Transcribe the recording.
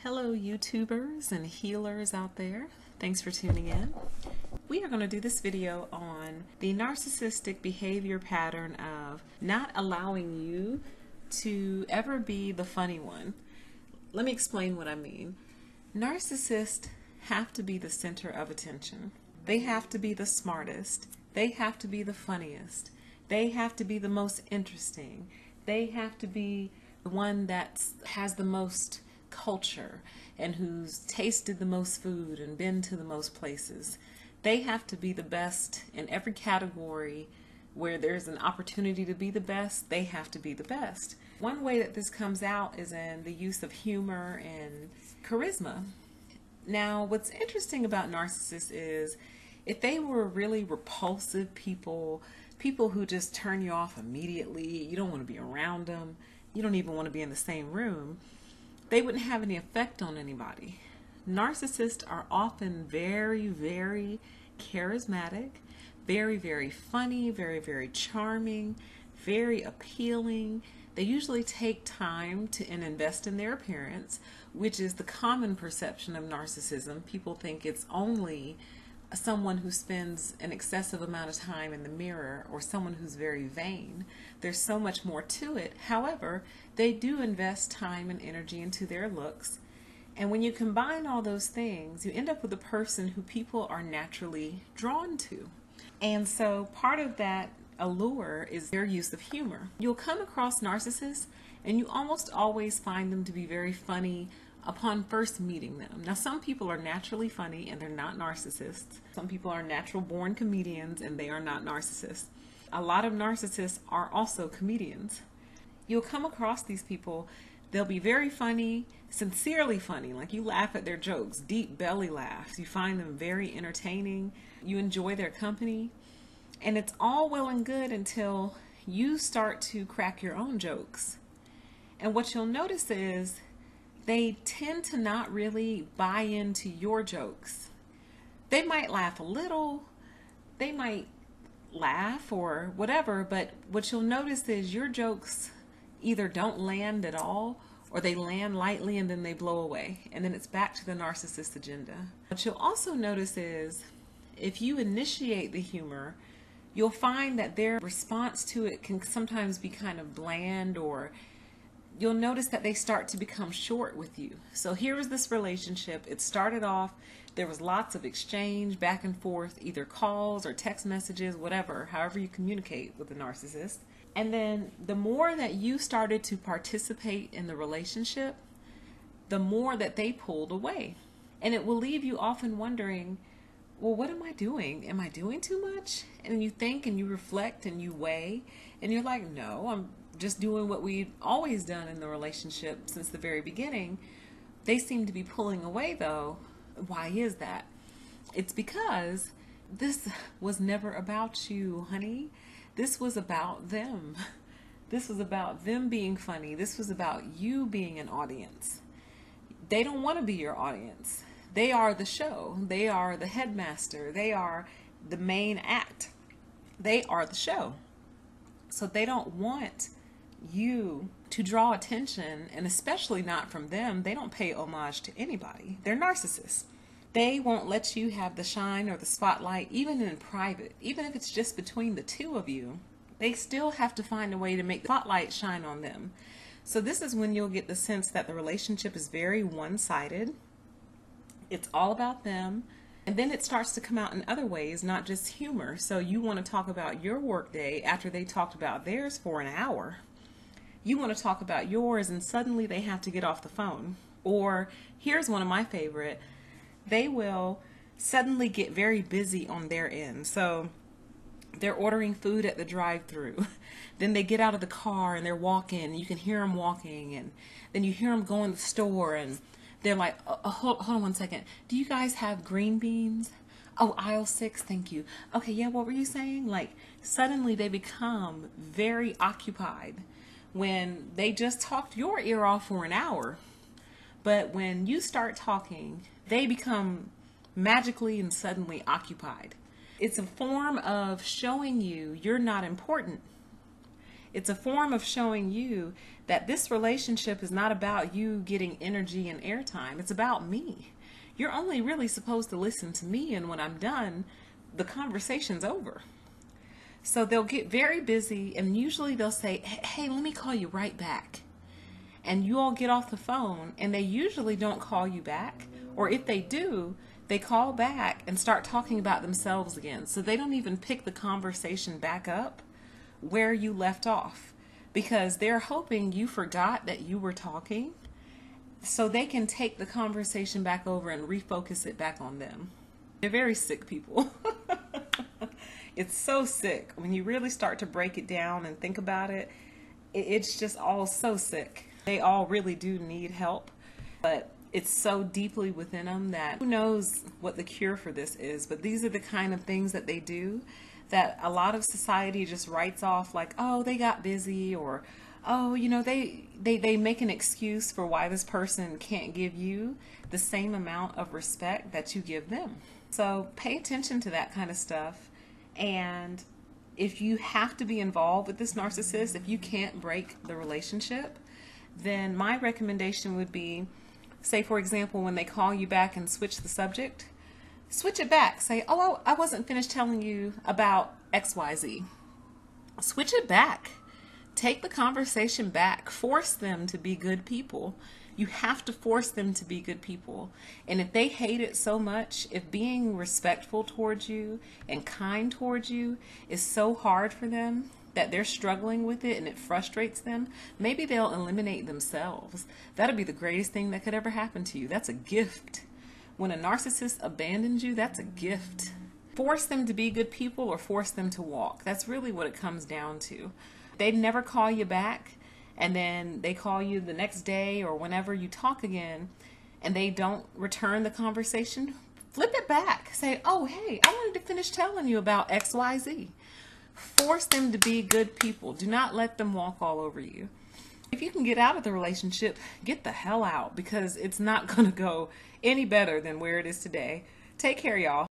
Hello YouTubers and healers out there. Thanks for tuning in. We are going to do this video on the narcissistic behavior pattern of not allowing you to ever be the funny one. Let me explain what I mean. Narcissists have to be the center of attention. They have to be the smartest. They have to be the funniest. They have to be the most interesting. They have to be the one that has the most culture and who's tasted the most food and been to the most places. They have to be the best in every category where there's an opportunity to be the best. They have to be the best. One way that this comes out is in the use of humor and charisma. Now, what's interesting about narcissists is if they were really repulsive people who just turn you off immediately, you don't want to be around them, you don't even want to be in the same room, they wouldn't have any effect on anybody. Narcissists are often very, very charismatic, very, very funny, very, very charming, very appealing. They usually take time to invest in their appearance, which is the common perception of narcissism. People think it's only someone who spends an excessive amount of time in the mirror or someone who's very vain. There's so much more to it. However, they do invest time and energy into their looks. And when you combine all those things, you end up with a person who people are naturally drawn to. And so part of that allure is their use of humor. You'll come across narcissists and you almost always find them to be very funny upon first meeting them. Now, some people are naturally funny and they're not narcissists. Some people are natural born comedians and they are not narcissists. A lot of narcissists are also comedians. You'll come across these people, they'll be very funny, sincerely funny, like you laugh at their jokes, deep belly laughs. You find them very entertaining. You enjoy their company. And it's all well and good until you start to crack your own jokes. And what you'll notice is they tend to not really buy into your jokes. They might laugh a little, they might laugh or whatever, but what you'll notice is your jokes either don't land at all or they land lightly and then they blow away. And then it's back to the narcissist agenda. What you'll also notice is if you initiate the humor, you'll find that their response to it can sometimes be kind of bland, or you'll notice that they start to become short with you. So here was this relationship. It started off, there was lots of exchange back and forth, either calls or text messages, whatever, however you communicate with a narcissist. And then the more that you started to participate in the relationship, the more that they pulled away. And it will leave you often wondering, well, what am I doing? Am I doing too much? And you think and you reflect and you weigh and you're like, no, I'm just doing what we've always done in the relationship since the very beginning. They seem to be pulling away though. Why is that? It's because this was never about you, honey. This was about them. This was about them being funny. This was about you being an audience. They don't want to be your audience. They are the show. They are the headmaster. They are the main act. They are the show. So they don't want you to draw attention, and especially not from them. They don't pay homage to anybody. They're narcissists. They won't let you have the shine or the spotlight, even in private. Even if it's just between the two of you, they still have to find a way to make the spotlight shine on them. So this is when you'll get the sense that the relationship is very one-sided. It's all about them. And then it starts to come out in other ways, not just humor. So you want to talk about your work day after they talked about theirs for an hour. You want to talk about yours and suddenly they have to get off the phone. Or here's one of my favorite. They will suddenly get very busy on their end. So they're ordering food at the drive-thru. Then they get out of the car and they're walking. You can hear them walking, and then you hear them go in the store and they're like, hold on one second. Do you guys have green beans? Oh, aisle 6, thank you. Okay, yeah, what were you saying? Like, suddenly they become very occupied when they just talked your ear off for an hour. But when you start talking, they become magically and suddenly occupied. It's a form of showing you you're not important. It's a form of showing you that this relationship is not about you getting energy and airtime. It's about me. You're only really supposed to listen to me, and when I'm done, the conversation's over. So they'll get very busy, and usually they'll say, hey, let me call you right back. And you all get off the phone, and they usually don't call you back. Or if they do, they call back and start talking about themselves again. So they don't even pick the conversation back up where you left off, because they're hoping you forgot that you were talking, so they can take the conversation back over and refocus it back on them. They're very sick people. It's so sick. When you really start to break it down and think about it, it's just all so sick. They all really do need help, but it's so deeply within them that who knows what the cure for this is. But these are the kind of things that they do that a lot of society just writes off, like, oh, they got busy, or oh, you know, they make an excuse for why this person can't give you the same amount of respect that you give them. So pay attention to that kind of stuff. And if you have to be involved with this narcissist, if you can't break the relationship, then my recommendation would be, say, for example, when they call you back and switch the subject, switch it back. Say, oh, I wasn't finished telling you about XYZ. Switch it back. Take the conversation back. Force them to be good people. You have to force them to be good people. And if they hate it so much, if being respectful towards you and kind towards you is so hard for them that they're struggling with it and it frustrates them, maybe they'll eliminate themselves. That'll be the greatest thing that could ever happen to you. That's a gift. When a narcissist abandons you, that's a gift. Force them to be good people or force them to walk. That's really what it comes down to. They never call you back, and then they call you the next day or whenever you talk again, and they don't return the conversation. Flip it back. Say, oh, hey, I wanted to finish telling you about XYZ. Force them to be good people. Do not let them walk all over you. If you can get out of the relationship, get the hell out, because it's not going to go any better than where it is today. Take care, y'all.